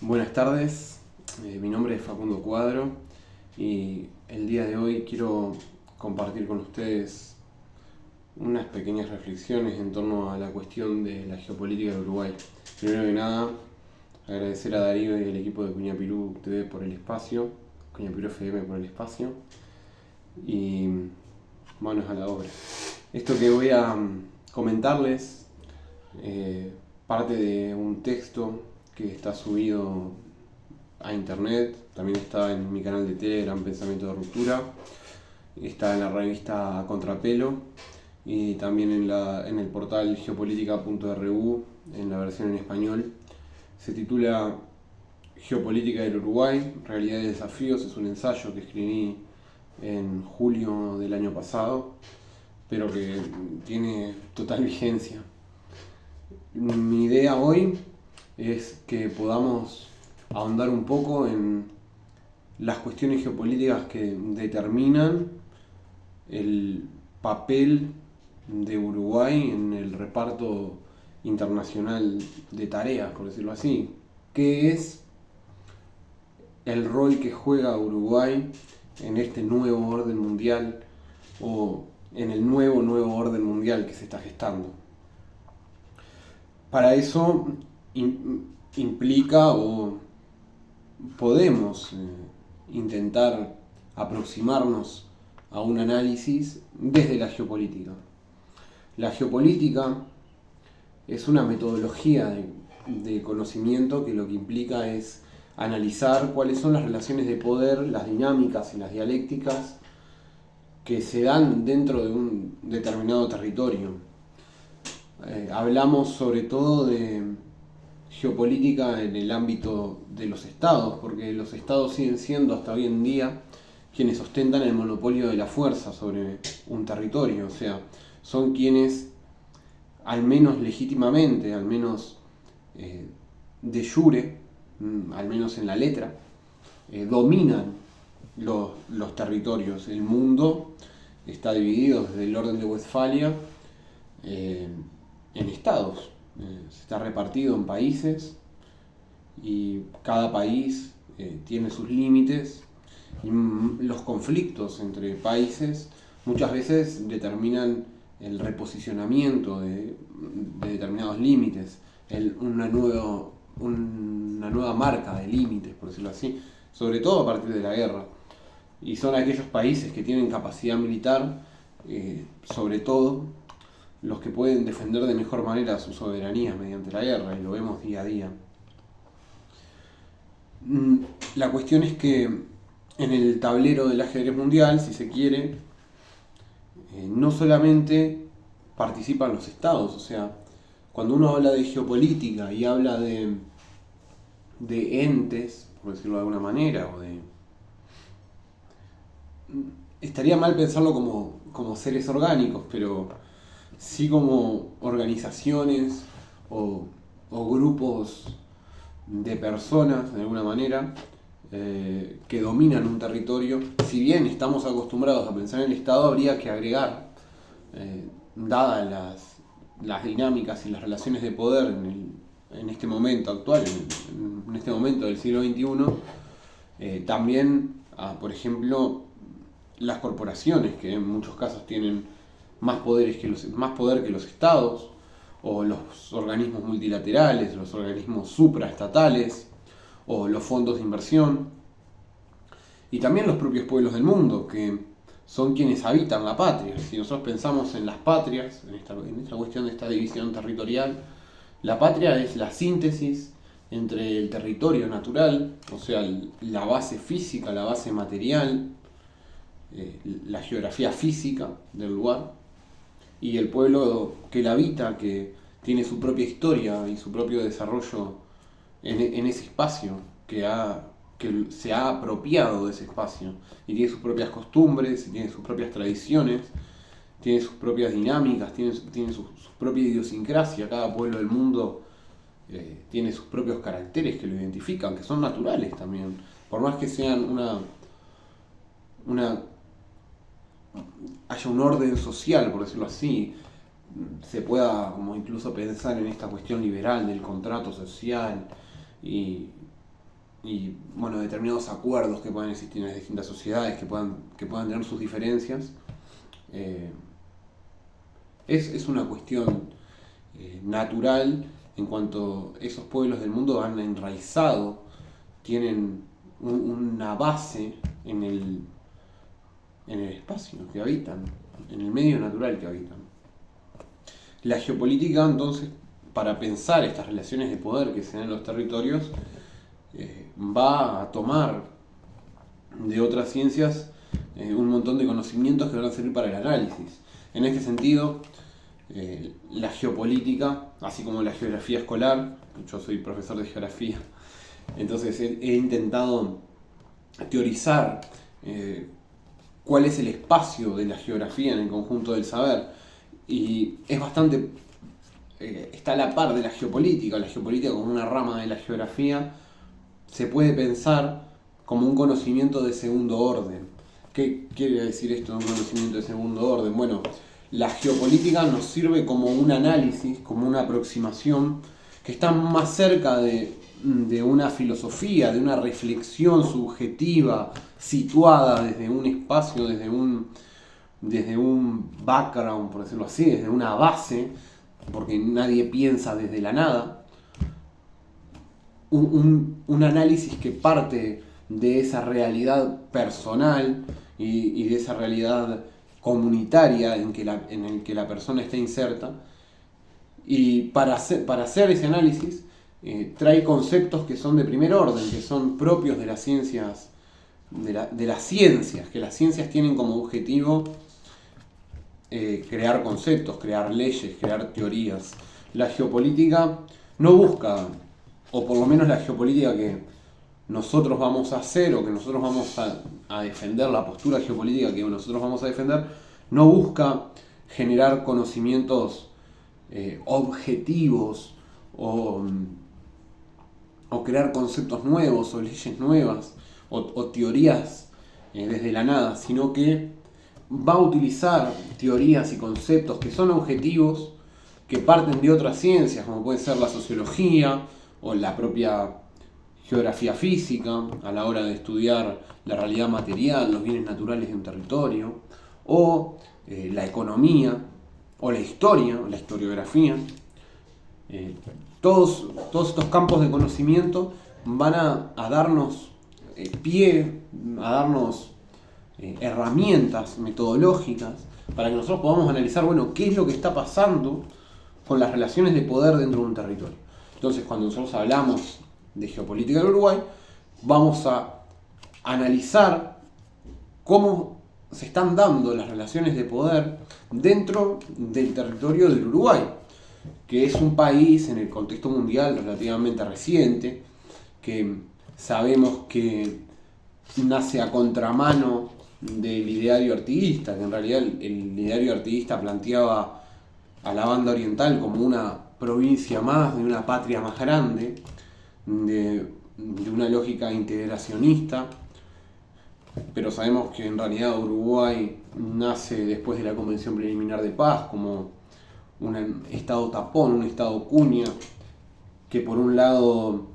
Buenas tardes, mi nombre es Facundo Cuadro y el día de hoy quiero compartir con ustedes unas pequeñas reflexiones en torno a la cuestión de la geopolítica de Uruguay. Primero que nada, agradecer a Darío y el equipo de Cuñapirú TV por el espacio, Cuñapirú FM por el espacio y manos a la obra. Esto que voy a comentarles parte de un texto que está subido a internet, también está en mi canal de Telegram Pensamiento de Ruptura, está en la revista Contrapelo y también en el portal geopolítica.ru en la versión en español. Se titula Geopolítica del Uruguay, Realidades y Desafíos. Es un ensayo que escribí en julio del año pasado, pero que tiene total vigencia. Mi idea hoy es que podamos ahondar un poco en las cuestiones geopolíticas que determinan el papel de Uruguay en el reparto internacional de tareas, por decirlo así. ¿Qué es el rol que juega Uruguay en este nuevo orden mundial o en el nuevo orden mundial que se está gestando? Para eso implica o podemos intentar aproximarnos a un análisis desde la geopolítica. La geopolítica es una metodología de conocimiento que lo que implica es analizar cuáles son las relaciones de poder, las dinámicas y las dialécticas que se dan dentro de un determinado territorio. Hablamos sobre todo de geopolítica en el ámbito de los estados, porque los estados siguen siendo hasta hoy en día quienes ostentan el monopolio de la fuerza sobre un territorio, o sea, son quienes, al menos legítimamente, al menos de jure, al menos en la letra, dominan los territorios. El mundo está dividido desde el orden de Westfalia en estados. Está repartido en países y cada país tiene sus límites y los conflictos entre países muchas veces determinan el reposicionamiento de determinados límites, una nueva marca de límites, por decirlo así, sobre todo a partir de la guerra. Y son aquellos países que tienen capacidad militar, sobre todo, los que pueden defender de mejor manera su soberanía mediante la guerra, y lo vemos día a día. La cuestión es que en el tablero del ajedrez mundial, si se quiere, no solamente participan los estados, o sea, cuando uno habla de geopolítica y habla de entes, por decirlo de alguna manera, estaría mal pensarlo como seres orgánicos, pero sí como organizaciones o grupos de personas, de alguna manera, que dominan un territorio. Si bien estamos acostumbrados a pensar en el Estado, habría que agregar, dadas las dinámicas y las relaciones de poder en este momento actual, en este momento del siglo XXI, también, por ejemplo, las corporaciones, que en muchos casos tienen más poder que los estados, o los organismos multilaterales, los organismos supraestatales, o los fondos de inversión, y también los propios pueblos del mundo, que son quienes habitan la patria. Si nosotros pensamos en las patrias, en esta cuestión de esta división territorial, la patria es la síntesis entre el territorio natural, o sea, la base física, la base material, la geografía física del lugar, y el pueblo que la habita, que tiene su propia historia y su propio desarrollo en ese espacio, que se ha apropiado de ese espacio, y tiene sus propias costumbres, y tiene sus propias tradiciones, tiene sus propias dinámicas, tiene su propia idiosincrasia. Cada pueblo del mundo tiene sus propios caracteres que lo identifican, que son naturales también, por más que sean haya un orden social, por decirlo así, se pueda como incluso pensar en esta cuestión liberal del contrato social y bueno, determinados acuerdos que puedan existir en las distintas sociedades, que puedan tener sus diferencias. Es una cuestión natural en cuanto esos pueblos del mundo han enraizado, tienen una base en el espacio que habitan, en el medio natural que habitan. La geopolítica, entonces, para pensar estas relaciones de poder que se dan en los territorios, va a tomar de otras ciencias un montón de conocimientos que van a servir para el análisis. En este sentido, la geopolítica, así como la geografía escolar, yo soy profesor de geografía, entonces he intentado teorizar cuál es el espacio de la geografía en el conjunto del saber, y es bastante, está a la par de la geopolítica como una rama de la geografía, se puede pensar como un conocimiento de segundo orden. ¿Qué quiere decir esto de un conocimiento de segundo orden? Bueno, la geopolítica nos sirve como un análisis, como una aproximación que está más cerca de una filosofía, de una reflexión subjetiva, situada desde un espacio, desde un background, por decirlo así, desde una base, porque nadie piensa desde la nada. Un análisis que parte de esa realidad personal y de esa realidad comunitaria en el que la persona está inserta, y para hacer ese análisis trae conceptos que son de primer orden, que son propios de las ciencias, de las ciencias, que las ciencias tienen como objetivo crear conceptos, crear leyes, crear teorías. La geopolítica no busca, o por lo menos la geopolítica que nosotros vamos a hacer, o que nosotros vamos a defender, la postura geopolítica que nosotros vamos a defender, no busca generar conocimientos objetivos o crear conceptos nuevos o leyes nuevas o teorías desde la nada, sino que va a utilizar teorías y conceptos que son objetivos, que parten de otras ciencias, como puede ser la sociología o la propia geografía física, a la hora de estudiar la realidad material, los bienes naturales de un territorio, o la economía, o la historia, o la historiografía. Todos estos campos de conocimiento van a darnos pie, a darnos herramientas metodológicas para que nosotros podamos analizar, bueno, qué es lo que está pasando con las relaciones de poder dentro de un territorio. Entonces, cuando nosotros hablamos de geopolítica del Uruguay, vamos a analizar cómo se están dando las relaciones de poder dentro del territorio del Uruguay, que es un país en el contexto mundial relativamente reciente, que sabemos que nace a contramano del ideario artiguista, que en realidad el ideario artiguista planteaba a la banda oriental como una provincia más, de una patria más grande, de una lógica integracionista, pero sabemos que en realidad Uruguay nace después de la Convención Preliminar de Paz como un estado tapón, un estado cuña, que por un lado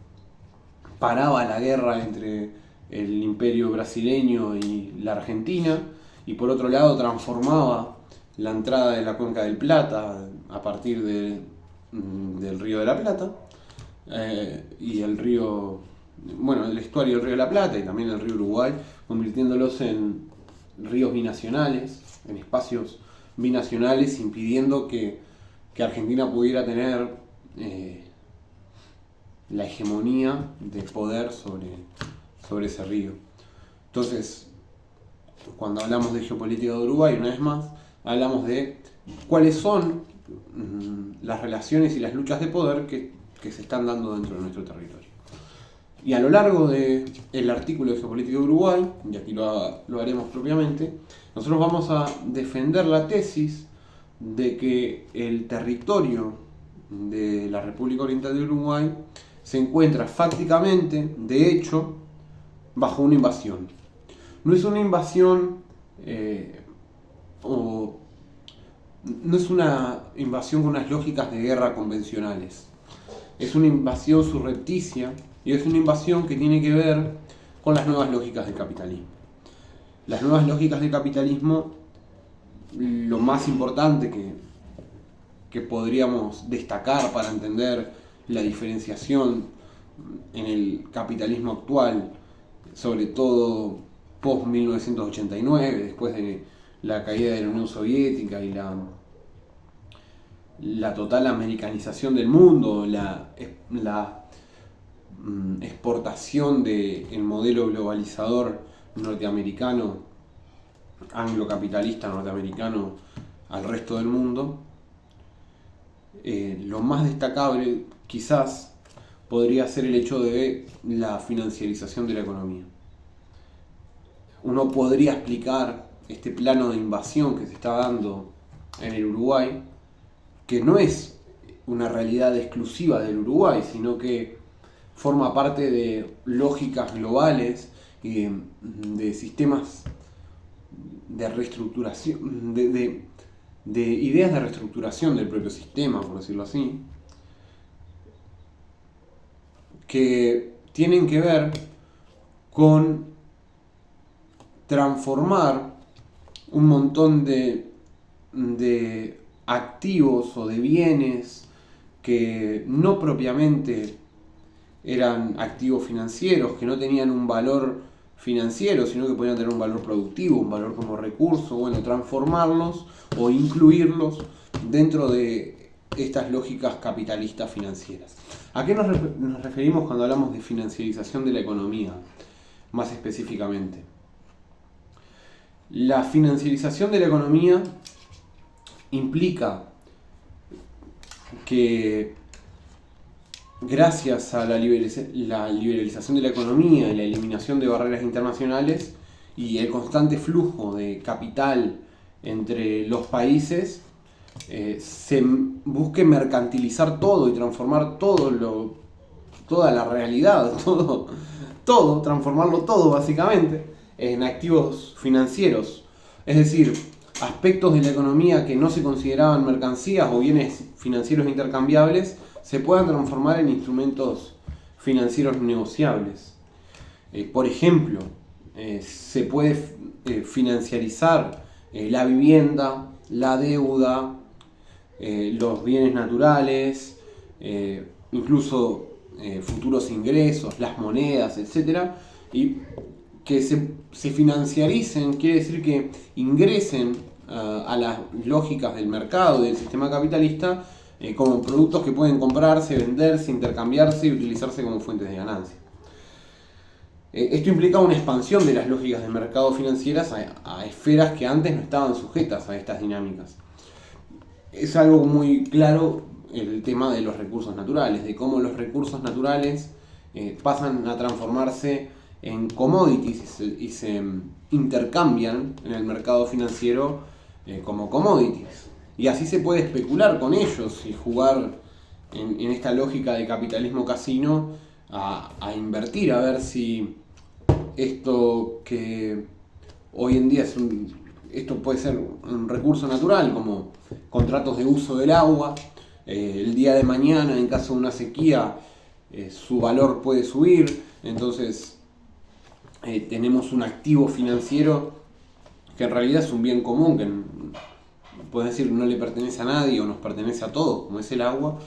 paraba la guerra entre el imperio brasileño y la Argentina, y por otro lado transformaba la entrada de la Cuenca del Plata a partir del Río de la Plata, y el río, bueno, el estuario del Río de la Plata y también el río Uruguay, convirtiéndolos en ríos binacionales, en espacios binacionales, impidiendo que Argentina pudiera tener la hegemonía de poder sobre ese río. Entonces, cuando hablamos de geopolítica de Uruguay, una vez más, hablamos de cuáles son las relaciones y las luchas de poder que se están dando dentro de nuestro territorio. Y a lo largo del artículo de Geopolítica de Uruguay, y aquí lo haremos propiamente, nosotros vamos a defender la tesis de que el territorio de la República Oriental de Uruguay se encuentra fácticamente, de hecho, bajo una invasión. No es una invasión no es una invasión con unas lógicas de guerra convencionales. Es una invasión surrepticia Y es una invasión que tiene que ver con las nuevas lógicas del capitalismo. Las nuevas lógicas del capitalismo, lo más importante que podríamos destacar para entender la diferenciación en el capitalismo actual, sobre todo post 1989, después de la caída de la Unión Soviética y la total americanización del mundo, la exportación del modelo globalizador norteamericano, anglocapitalista norteamericano, al resto del mundo. Lo más destacable quizás podría ser el hecho de la financiarización de la economía. Uno podría explicar este plano de invasión que se está dando en el Uruguay, que no es una realidad exclusiva del Uruguay, sino que forma parte de lógicas globales y de sistemas de reestructuración, de ideas de reestructuración del propio sistema, por decirlo así, que tienen que ver con transformar un montón de activos o de bienes que no propiamente eran activos financieros, que no tenían un valor financiero, sino que podían tener un valor productivo, un valor como recurso, bueno, transformarlos o incluirlos dentro de estas lógicas capitalistas financieras. ¿A qué nos referimos cuando hablamos de financiarización de la economía, más específicamente? La financiarización de la economía implica que gracias a la liberalización de la economía y la eliminación de barreras internacionales y el constante flujo de capital entre los países, se busque mercantilizar todo y transformar toda la realidad, todo, transformarlo todo básicamente en activos financieros. Es decir, aspectos de la economía que no se consideraban mercancías o bienes financieros intercambiables se puedan transformar en instrumentos financieros negociables. Por ejemplo, se puede financiarizar la vivienda, la deuda, los bienes naturales, incluso futuros ingresos, las monedas, etc. Y que se financiaricen quiere decir que ingresen a las lógicas del mercado, del sistema capitalista, como productos que pueden comprarse, venderse, intercambiarse y utilizarse como fuentes de ganancia. Esto implica una expansión de las lógicas de mercado financieras a esferas que antes no estaban sujetas a estas dinámicas. Es algo muy claro el tema de los recursos naturales, de cómo los recursos naturales pasan a transformarse en commodities y se intercambian en el mercado financiero como commodities. Y así se puede especular con ellos y jugar en esta lógica de capitalismo casino a invertir, a ver si esto que hoy en día esto puede ser un recurso natural, como contratos de uso del agua. El día de mañana, en caso de una sequía, su valor puede subir, entonces tenemos un activo financiero que en realidad es un bien común, que puedes decir no le pertenece a nadie o nos pertenece a todos, como es el agua.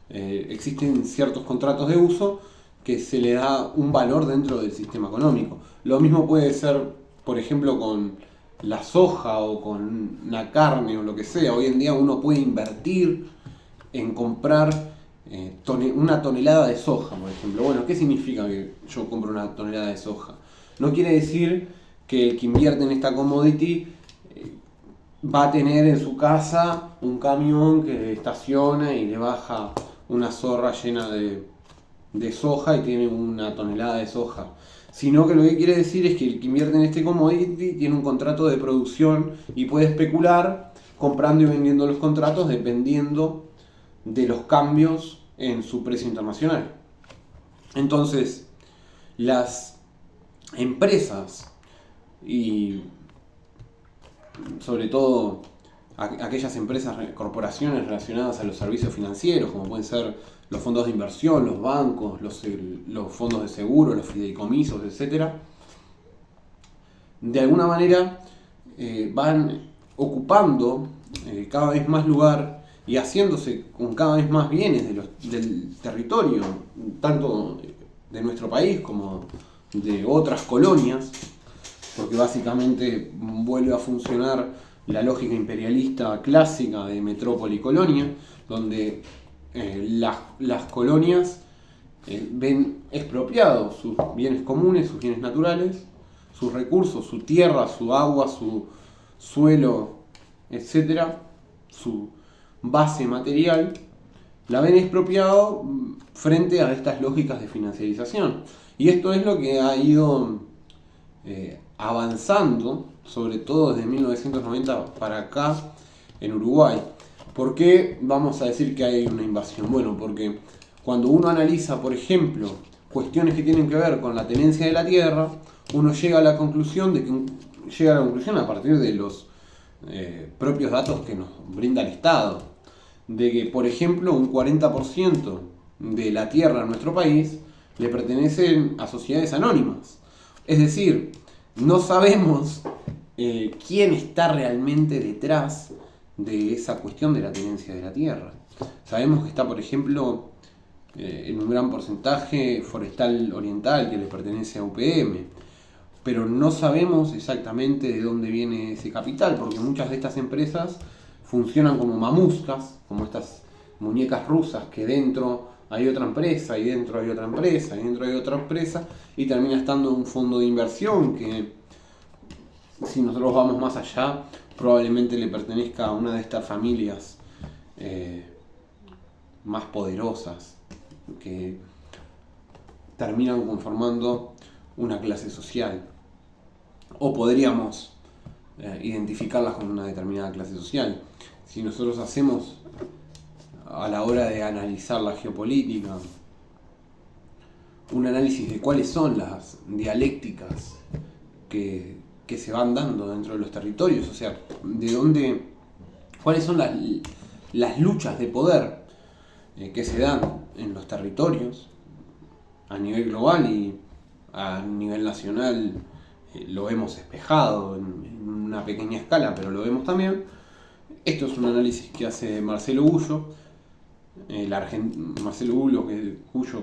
Existen ciertos contratos de uso que se le da un valor dentro del sistema económico. Lo mismo puede ser, por ejemplo, con la soja o con la carne o lo que sea. Hoy en día uno puede invertir en comprar una tonelada de soja, por ejemplo. Bueno, ¿qué significa que yo compro una tonelada de soja? No quiere decir que el que invierte en esta commodity va a tener en su casa un camión que estaciona y le baja una zorra llena de soja y tiene una tonelada de soja. Sino que lo que quiere decir es que el que invierte en este commodity tiene un contrato de producción y puede especular comprando y vendiendo los contratos dependiendo de los cambios en su precio internacional. Entonces, las empresas y sobre todo aquellas empresas, corporaciones relacionadas a los servicios financieros, como pueden ser los fondos de inversión, los bancos, los fondos de seguro, los fideicomisos, etcétera, de alguna manera van ocupando cada vez más lugar y haciéndose con cada vez más bienes del territorio, tanto de nuestro país como de otras colonias, porque básicamente vuelve a funcionar la lógica imperialista clásica de metrópoli y colonia, donde las colonias ven expropiados sus bienes comunes, sus bienes naturales, sus recursos, su tierra, su agua, su suelo, etcétera, su base material, la ven expropiado frente a estas lógicas de financiarización. Y esto es lo que ha ido avanzando, sobre todo desde 1990 para acá en Uruguay. ¿Por qué vamos a decir que hay una invasión? Bueno, porque cuando uno analiza, por ejemplo, cuestiones que tienen que ver con la tenencia de la tierra, uno llega a la conclusión a partir de los propios datos que nos brinda el Estado, de que, por ejemplo, un 40% de la tierra en nuestro país le pertenecen a sociedades anónimas. Es decir, no sabemos quién está realmente detrás de esa cuestión de la tenencia de la tierra. Sabemos que está, por ejemplo, en un gran porcentaje Forestal Oriental, que le pertenece a UPM, pero no sabemos exactamente de dónde viene ese capital, porque muchas de estas empresas funcionan como mamuscas, como estas muñecas rusas, que dentro hay otra empresa, y dentro hay otra empresa, y dentro hay otra empresa, y termina estando un fondo de inversión que, si nosotros vamos más allá, probablemente le pertenezca a una de estas familias más poderosas, que terminan conformando una clase social. O podríamos identificarlas con una determinada clase social. Si nosotros hacemos, a la hora de analizar la geopolítica, un análisis de cuáles son las dialécticas que se van dando dentro de los territorios, o sea, cuáles son las luchas de poder que se dan en los territorios a nivel global y a nivel nacional. Lo hemos espejado en una pequeña escala, pero lo vemos también. Esto es un análisis que hace Marcelo Gullo,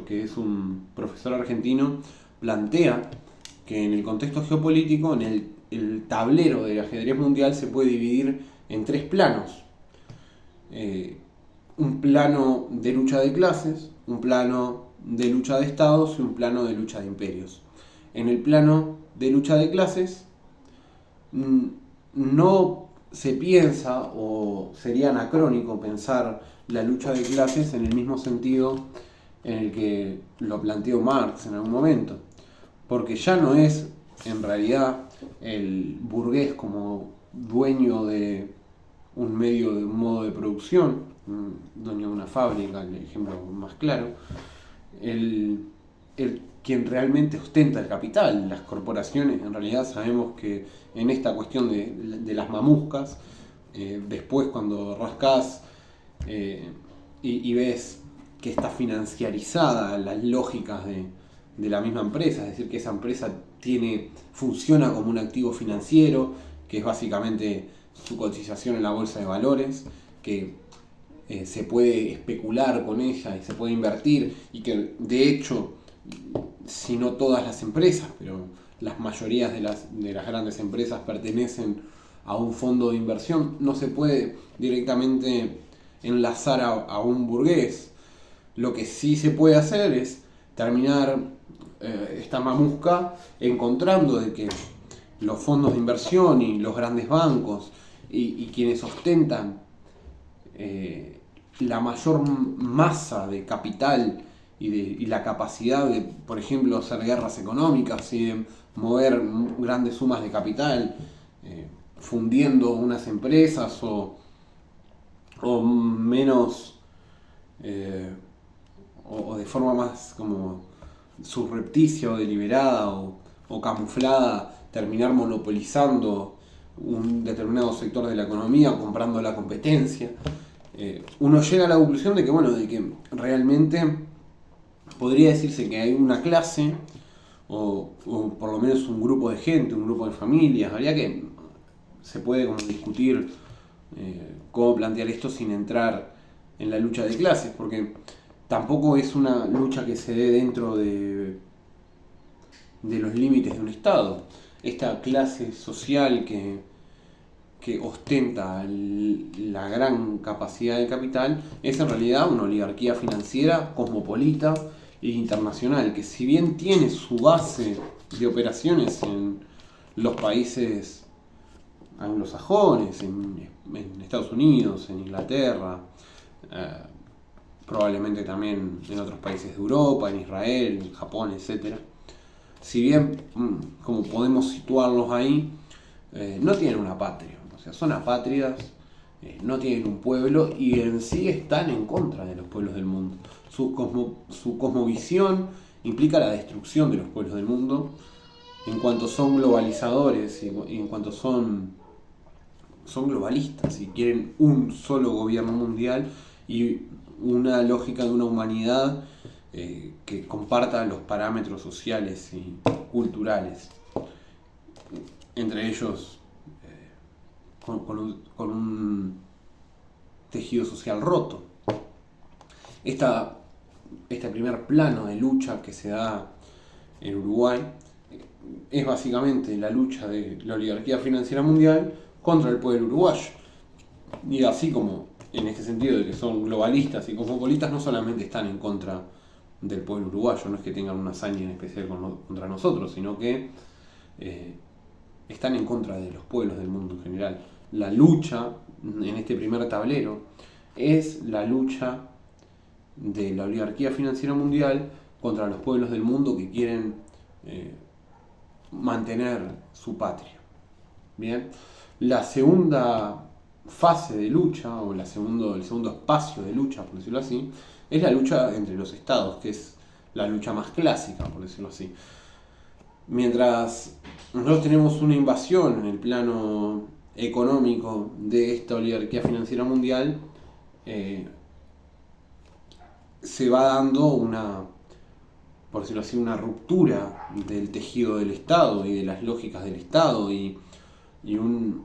que es un profesor argentino, plantea que en el contexto geopolítico, en el tablero del ajedrez mundial, se puede dividir en tres planos. Un plano de lucha de clases, un plano de lucha de estados y un plano de lucha de imperios. En el plano de lucha de clases no se piensa, o sería anacrónico pensar la lucha de clases en el mismo sentido en el que lo planteó Marx en algún momento, porque ya no es en realidad el burgués como dueño de un medio, de un modo de producción, dueño de una fábrica, el ejemplo más claro, quien realmente ostenta el capital. Las corporaciones, en realidad sabemos que en esta cuestión de las mamuscas, después cuando rascás y ves que está financiarizada las lógicas de la misma empresa, es decir, que esa empresa funciona como un activo financiero, que es básicamente su cotización en la bolsa de valores, que se puede especular con ella y se puede invertir, y que de hecho, si no todas las empresas, pero las mayorías de las grandes empresas pertenecen a un fondo de inversión, no se puede directamente enlazar a un burgués. Lo que sí se puede hacer es terminar esta mamusca encontrando de que los fondos de inversión y los grandes bancos y quienes ostentan la mayor masa de capital y la capacidad de, por ejemplo, hacer guerras económicas y de mover grandes sumas de capital, fundiendo unas empresas o menos, o de forma más como subrepticia o deliberada o camuflada, terminar monopolizando un determinado sector de la economía, comprando la competencia, uno llega a la conclusión de que, bueno, de que realmente podría decirse que hay una clase, o por lo menos un grupo de gente, un grupo de familias. Habría que, se puede como discutir cómo plantear esto sin entrar en la lucha de clases, porque tampoco es una lucha que se dé dentro de los límites de un Estado. Esta clase social que ostenta la gran capacidad de capital es en realidad una oligarquía financiera cosmopolita e internacional, que si bien tiene su base de operaciones en los países anglosajones, en Estados Unidos, en Inglaterra, probablemente también en otros países de Europa, en Israel, en Japón, etc. Si bien, como podemos situarlos ahí, no tienen una patria, o sea, son apátridas, no tienen un pueblo y en sí están en contra de los pueblos del mundo. Su cosmovisión implica la destrucción de los pueblos del mundo en cuanto son globalizadores y en cuanto son globalistas y quieren un solo gobierno mundial y una lógica de una humanidad que comparta los parámetros sociales y culturales, entre ellos con un tejido social roto. Este primer plano de lucha que se da en Uruguay es básicamente la lucha de la oligarquía financiera mundial contra el pueblo uruguayo. Y así como en este sentido de que son globalistas y cosmopolitas, no solamente están en contra del pueblo uruguayo, no es que tengan una hazaña en especial contra nosotros, sino que están en contra de los pueblos del mundo en general. La lucha en este primer tablero es la lucha de la oligarquía financiera mundial contra los pueblos del mundo que quieren mantener su patria. Bien, la segunda fase de lucha, o el segundo espacio de lucha, por decirlo así, es la lucha entre los estados, que es la lucha más clásica, por decirlo así. Mientras nosotros tenemos una invasión en el plano económico de esta oligarquía financiera mundial, se va dando por decirlo así, una ruptura del tejido del Estado y de las lógicas del Estado y un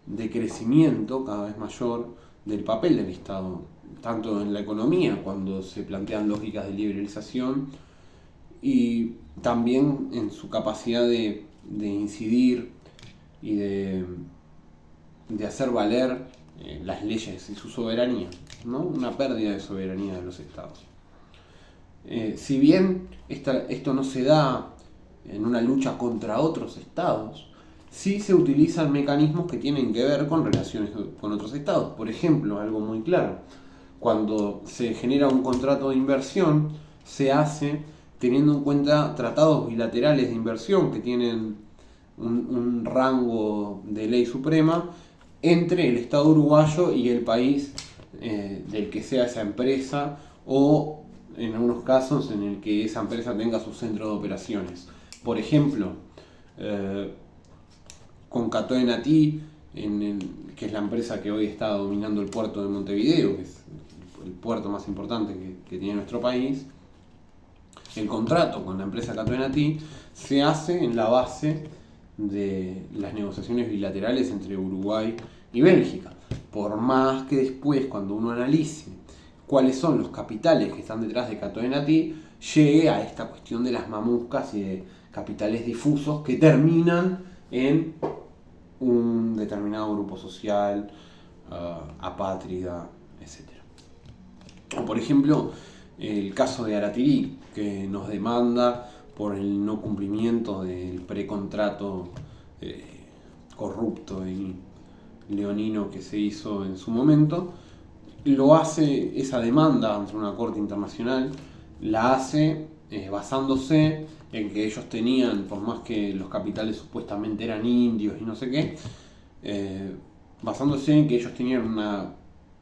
decrecimiento cada vez mayor del papel del Estado, tanto en la economía, cuando se plantean lógicas de liberalización, y también en su capacidad de incidir y de hacer valer las leyes y su soberanía, ¿no? Una pérdida de soberanía de los estados. Si bien esto no se da en una lucha contra otros estados, sí se utilizan mecanismos que tienen que ver con relaciones con otros estados. Por ejemplo, algo muy claro, cuando se genera un contrato de inversión, se hace teniendo en cuenta tratados bilaterales de inversión que tienen un rango de ley suprema entre el Estado uruguayo y el país del que sea esa empresa, o en algunos casos en el que esa empresa tenga su centro de operaciones. Por ejemplo, con Catoenatí, que es la empresa que hoy está dominando el puerto de Montevideo, que es el puerto más importante que tiene nuestro país, el contrato con la empresa Catoenatí se hace en la base de las negociaciones bilaterales entre Uruguay y Bélgica. Por más que después, cuando uno analice cuáles son los capitales que están detrás de Catoenatí, llegue a esta cuestión de las mamuscas y de capitales difusos que terminan en un determinado grupo social, apátrida, etc. O por ejemplo, el caso de Aratirí, que nos demanda por el no cumplimiento del precontrato corrupto y leonino que se hizo en su momento. Lo hace, esa demanda ante una corte internacional, la hace basándose en que ellos tenían, por más que los capitales supuestamente eran indios y no sé qué, basándose en que ellos tenían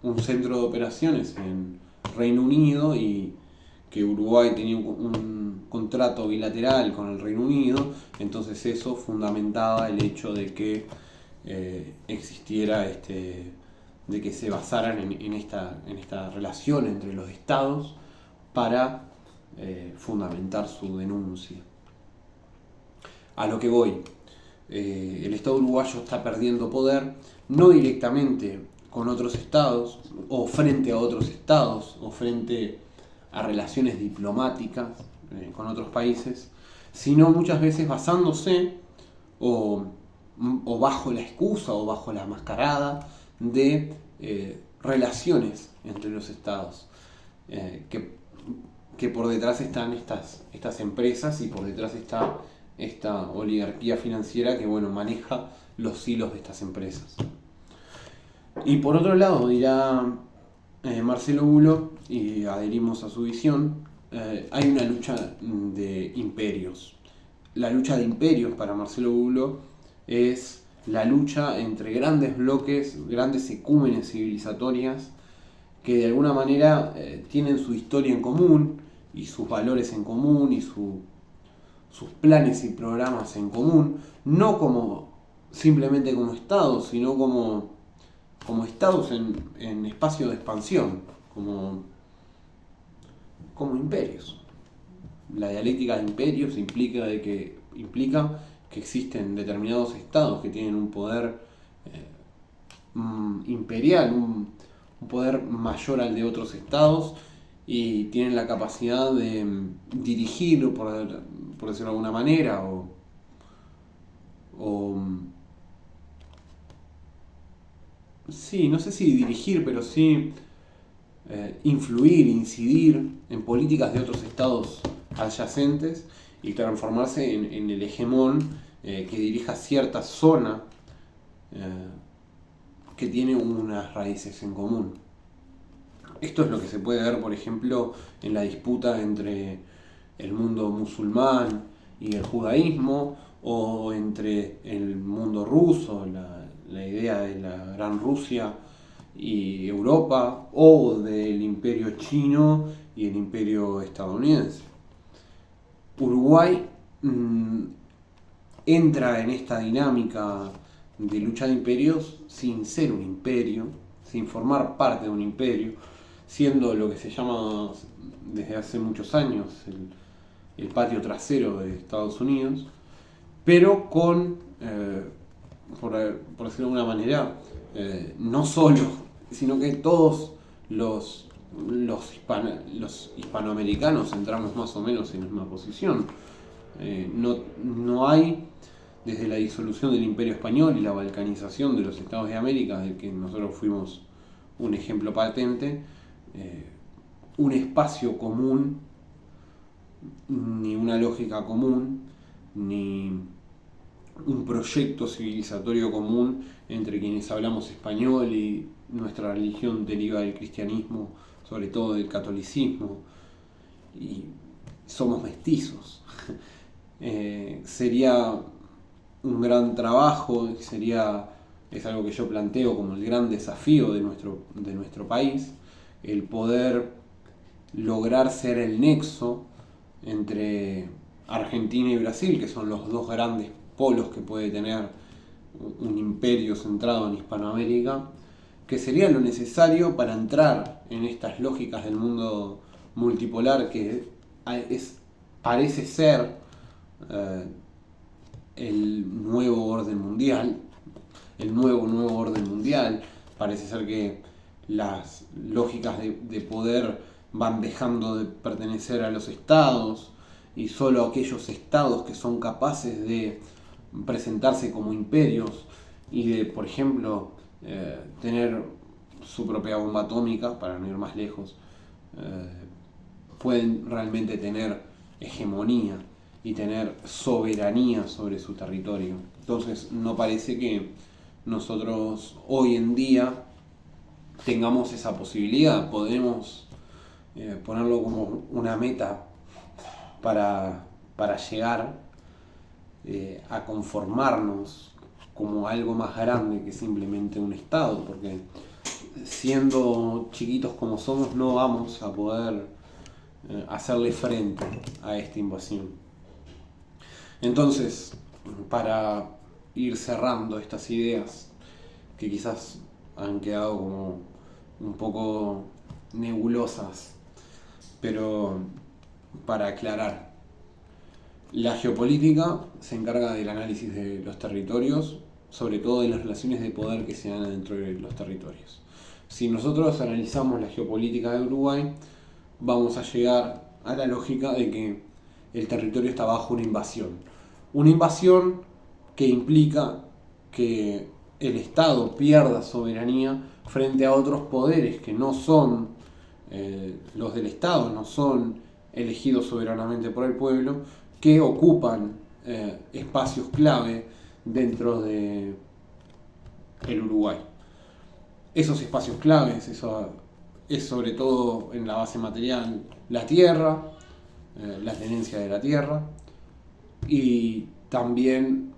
un centro de operaciones en Reino Unido y que Uruguay tenía un un contrato bilateral con el Reino Unido, entonces eso fundamentaba el hecho de que existiera de que se basaran en esta relación entre los estados para fundamentar su denuncia. A lo que voy, el Estado uruguayo está perdiendo poder, no directamente con otros estados, o frente a otros estados, o frente a relaciones diplomáticas con otros países, sino muchas veces basándose o bajo la excusa o bajo la mascarada de relaciones entre los estados, que por detrás están estas empresas y por detrás está esta oligarquía financiera que maneja los hilos de estas empresas. Y por otro lado, dirá Marcelo Bulo, y adherimos a su visión, hay una lucha de imperios. La lucha de imperios para Marcelo Bulo es la lucha entre grandes bloques, grandes ecúmenes civilizatorias que de alguna manera tienen su historia en común y sus valores en común y sus planes y programas en común, no simplemente como estados, sino como estados en espacio de expansión, como imperios. La dialéctica de imperios implica que existen determinados estados que tienen un poder imperial, un poder mayor al de otros estados, y tienen la capacidad de dirigirlo, por decirlo de alguna manera, sí, no sé si dirigir, pero sí influir, incidir en políticas de otros estados adyacentes y transformarse en el hegemón que dirija cierta zona que tiene unas raíces en común. Esto es lo que se puede ver, por ejemplo, en la disputa entre el mundo musulmán y el judaísmo, o entre el mundo ruso, la idea de la Gran Rusia y Europa, o del imperio chino y el imperio estadounidense. Uruguay entra en esta dinámica de lucha de imperios sin ser un imperio, sin formar parte de un imperio, siendo lo que se llama desde hace muchos años el patio trasero de Estados Unidos, pero con, por decirlo de alguna manera, no solo, sino que todos los hispanoamericanos entramos más o menos en la misma posición. No hay, desde la disolución del Imperio Español y la balcanización de los Estados de América, del que nosotros fuimos un ejemplo patente, un espacio común, ni una lógica común, ni un proyecto civilizatorio común entre quienes hablamos español y nuestra religión deriva del cristianismo, sobre todo del catolicismo, y somos mestizos. Sería un gran trabajo, es algo que yo planteo como el gran desafío de nuestro país, el poder lograr ser el nexo entre Argentina y Brasil, que son los dos grandes polos que puede tener un imperio centrado en Hispanoamérica, que sería lo necesario para entrar en estas lógicas del mundo multipolar que parece ser el nuevo orden mundial, el nuevo orden mundial. Parece ser que las lógicas de poder van dejando de pertenecer a los estados y solo aquellos estados que son capaces de presentarse como imperios y de, por ejemplo, tener su propia bomba atómica, para no ir más lejos, pueden realmente tener hegemonía y tener soberanía sobre su territorio. Entonces no parece que nosotros hoy en día tengamos esa posibilidad. Podemos ponerlo como una meta para llegar a conformarnos como algo más grande que simplemente un Estado, porque siendo chiquitos como somos no vamos a poder hacerle frente a esta invasión. Entonces, para ir cerrando estas ideas que quizás han quedado como un poco nebulosas, pero para aclarar, la geopolítica se encarga del análisis de los territorios, sobre todo de las relaciones de poder que se dan dentro de los territorios. Si nosotros analizamos la geopolítica de Uruguay, vamos a llegar a la lógica de que el territorio está bajo una invasión. Una invasión que implica que el Estado pierda soberanía frente a otros poderes que no son los del Estado, no son elegidos soberanamente por el pueblo, que ocupan espacios clave dentro de el Uruguay. Esos espacios claves, eso es sobre todo en la base material la tierra, la tenencia de la tierra y también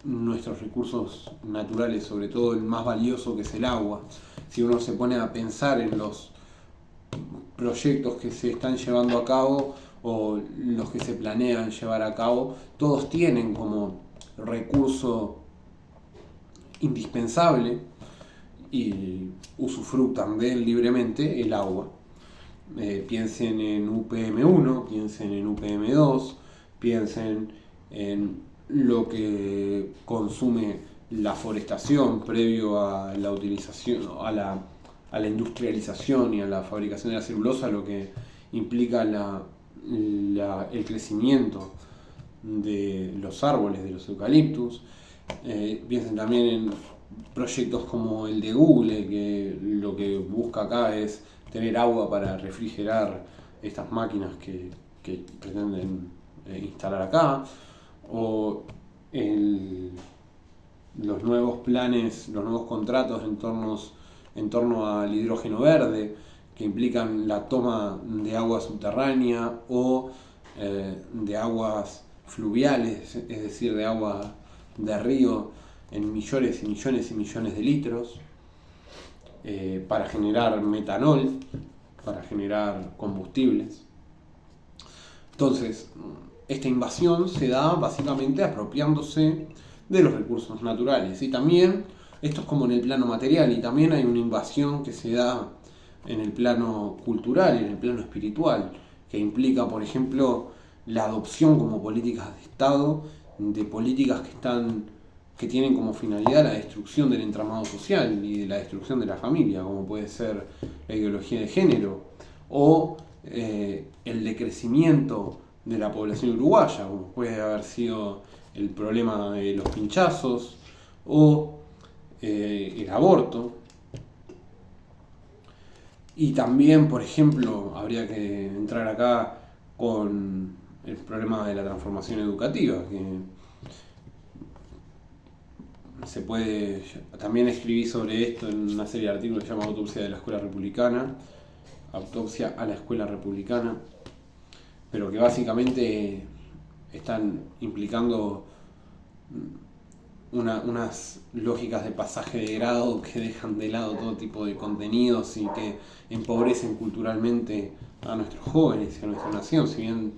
nuestros recursos naturales, sobre todo el más valioso que es el agua. Si uno se pone a pensar en los proyectos que se están llevando a cabo o los que se planean llevar a cabo, todos tienen como recurso indispensable y usufructan de él libremente el agua. Piensen en UPM1, piensen en UPM2, piensen en lo que consume la forestación previo a la utilización, a la industrialización y a la fabricación de la celulosa, lo que implica el crecimiento de los árboles, de los eucaliptus. Piensen también en proyectos como el de Google, que lo que busca acá es tener agua para refrigerar estas máquinas que pretenden instalar acá, o los nuevos planes, los nuevos contratos en torno al hidrógeno verde, que implican la toma de agua subterránea o de aguas fluviales, es decir, de agua de río, en millones y millones y millones de litros, para generar metanol, para generar combustibles. Entonces, esta invasión se da básicamente apropiándose de los recursos naturales. Y también, esto es como en el plano material, y también hay una invasión que se da en el plano cultural, en el plano espiritual, que implica, por ejemplo, la adopción como políticas de Estado de políticas que tienen como finalidad la destrucción del entramado social y de la destrucción de la familia, como puede ser la ideología de género, o el decrecimiento de la población uruguaya, como puede haber sido el problema de los pinchazos o el aborto. Y también, por ejemplo, habría que entrar acá con el problema de la transformación educativa, que se puede, también escribí sobre esto en una serie de artículos que se llama Autopsia de la Escuela Republicana, Autopsia a la Escuela Republicana, pero que básicamente están implicando unas lógicas de pasaje de grado que dejan de lado todo tipo de contenidos y que empobrecen culturalmente a nuestros jóvenes y a nuestra nación. Si bien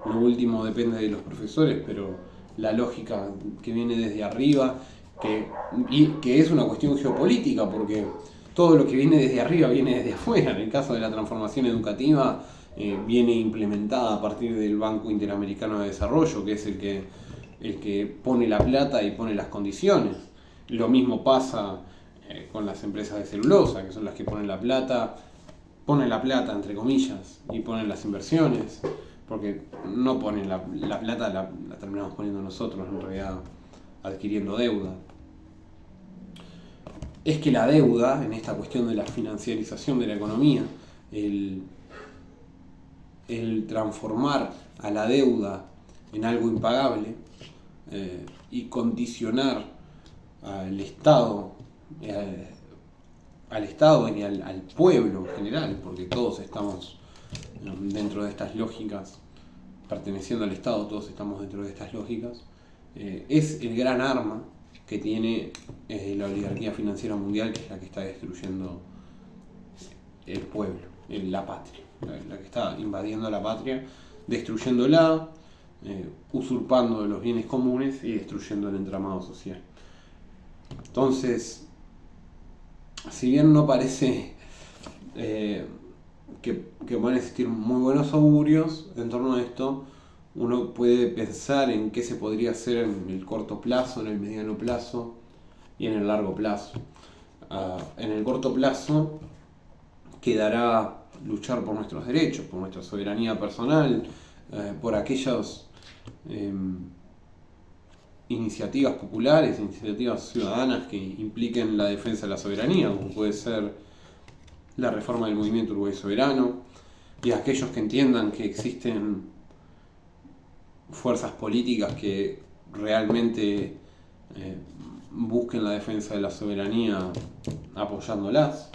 lo último depende de los profesores, pero la lógica que viene desde arriba, que es una cuestión geopolítica, porque todo lo que viene desde arriba viene desde afuera. En el caso de la transformación educativa, viene implementada a partir del Banco Interamericano de Desarrollo, que es el que pone la plata y pone las condiciones. Lo mismo pasa con las empresas de celulosa, que son las que ponen la plata entre comillas, y ponen las inversiones, porque no ponen la plata, la terminamos poniendo nosotros, en realidad adquiriendo deuda. Es que la deuda, en esta cuestión de la financiarización de la economía, el transformar a la deuda en algo impagable y condicionar al Estado y al pueblo en general, porque todos estamos dentro de estas lógicas, perteneciendo al Estado, todos estamos dentro de estas lógicas, es el gran arma que tiene la oligarquía financiera mundial, que es la que está destruyendo el pueblo, la patria. la que está invadiendo la patria, destruyéndola, usurpando los bienes comunes y destruyendo el entramado social. Entonces, si bien no parece que van a existir muy buenos augurios en torno a esto, uno puede pensar en qué se podría hacer en el corto plazo, en el mediano plazo y en el largo plazo. En el corto plazo quedará luchar por nuestros derechos, por nuestra soberanía personal, por aquellas iniciativas populares, iniciativas ciudadanas que impliquen la defensa de la soberanía, como puede ser la reforma del movimiento Uruguay Soberano, y aquellos que entiendan que existen fuerzas políticas que realmente busquen la defensa de la soberanía apoyándolas.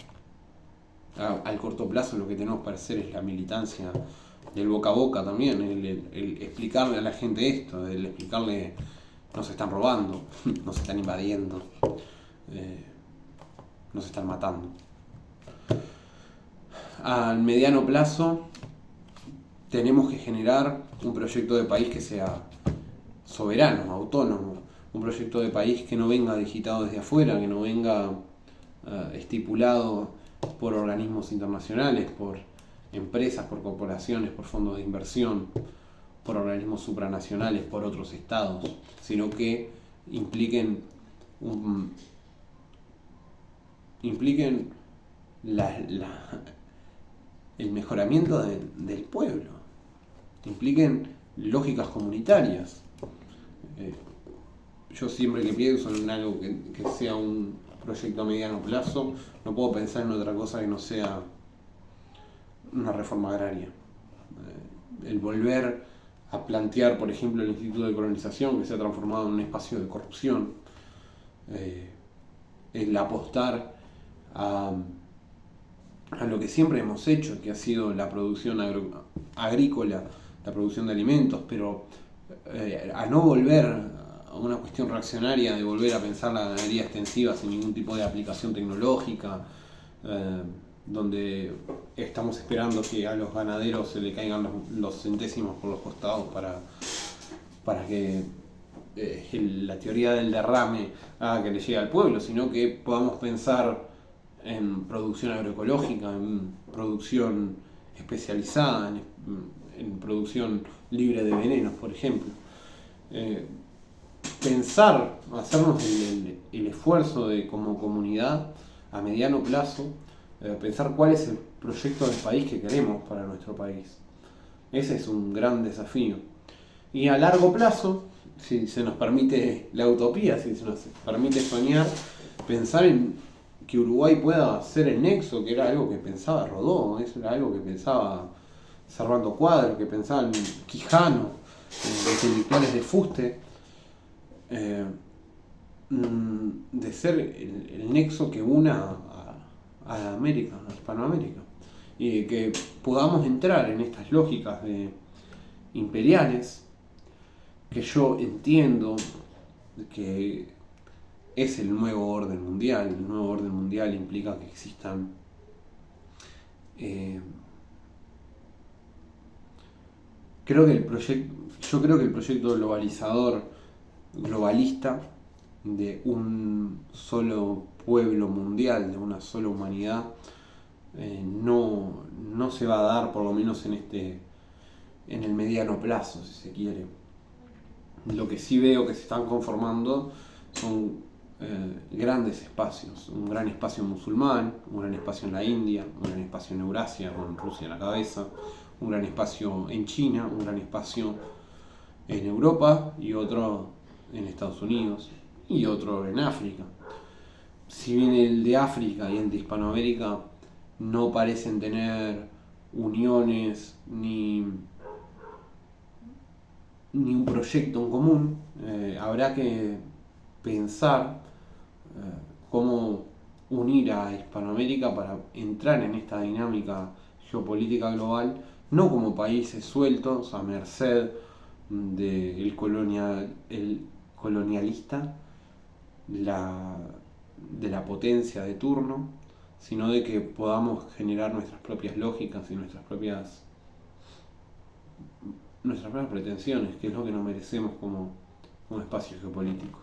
Al corto plazo lo que tenemos para hacer es la militancia del boca a boca también, el explicarle a la gente esto, el explicarle nos están robando, nos están invadiendo, nos están matando. Al mediano plazo tenemos que generar un proyecto de país que sea soberano, autónomo, un proyecto de país que no venga digitado desde afuera, que no venga estipulado por organismos internacionales, por empresas, por corporaciones, por fondos de inversión, por organismos supranacionales, por otros estados, sino que impliquen el mejoramiento del pueblo, impliquen lógicas comunitarias. Yo siempre que pienso en algo que sea un proyecto a mediano plazo, no puedo pensar en otra cosa que no sea una reforma agraria. El volver a plantear, por ejemplo, el Instituto de Colonización, que se ha transformado en un espacio de corrupción, el apostar a lo que siempre hemos hecho, que ha sido la producción agrícola, la producción de alimentos, pero a no volver a una cuestión reaccionaria de volver a pensar la ganadería extensiva sin ningún tipo de aplicación tecnológica, donde estamos esperando que a los ganaderos se le caigan los centésimos por los costados para que la teoría del derrame haga que le llegue al pueblo, sino que podamos pensar en producción agroecológica, en producción especializada, en producción libre de venenos, por ejemplo. Pensar, hacernos el esfuerzo de como comunidad a mediano plazo, pensar cuál es el proyecto del país que queremos para nuestro país. Ese es un gran desafío. Y a largo plazo, si se nos permite la utopía, si se nos permite soñar, pensar en que Uruguay pueda ser el nexo, que era algo que pensaba Rodó, eso era algo que pensaba Servando Cuadro, que pensaban Quijano, los intelectuales de Fuste, de ser el nexo que una a América, a Hispanoamérica, y que podamos entrar en estas lógicas imperiales, que yo entiendo que es el nuevo orden mundial. El nuevo orden mundial implica que existan yo creo que el proyecto globalista de un solo pueblo mundial, de una sola humanidad, no se va a dar, por lo menos en el mediano plazo, si se quiere. Lo que sí veo que se están conformando son grandes espacios, un gran espacio musulmán, un gran espacio en la India, un gran espacio en Eurasia, con Rusia en la cabeza, un gran espacio en China, un gran espacio en Europa y otro en Estados Unidos y otro en África. Si bien el de África y el de Hispanoamérica no parecen tener uniones ni un proyecto en común, habrá que pensar cómo unir a Hispanoamérica para entrar en esta dinámica geopolítica global, no como países sueltos a merced del colonialista, de la potencia de turno, sino de que podamos generar nuestras propias lógicas y nuestras propias pretensiones, que es lo que nos merecemos como espacio geopolítico.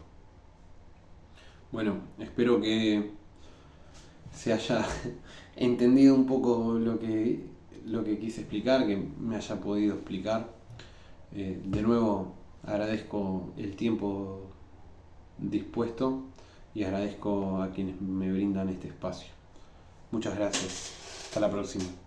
Bueno, espero que se haya entendido un poco lo que quise explicar, que me haya podido explicar. De nuevo agradezco el tiempo dispuesto y agradezco a quienes me brindan este espacio. Muchas gracias. Hasta la próxima.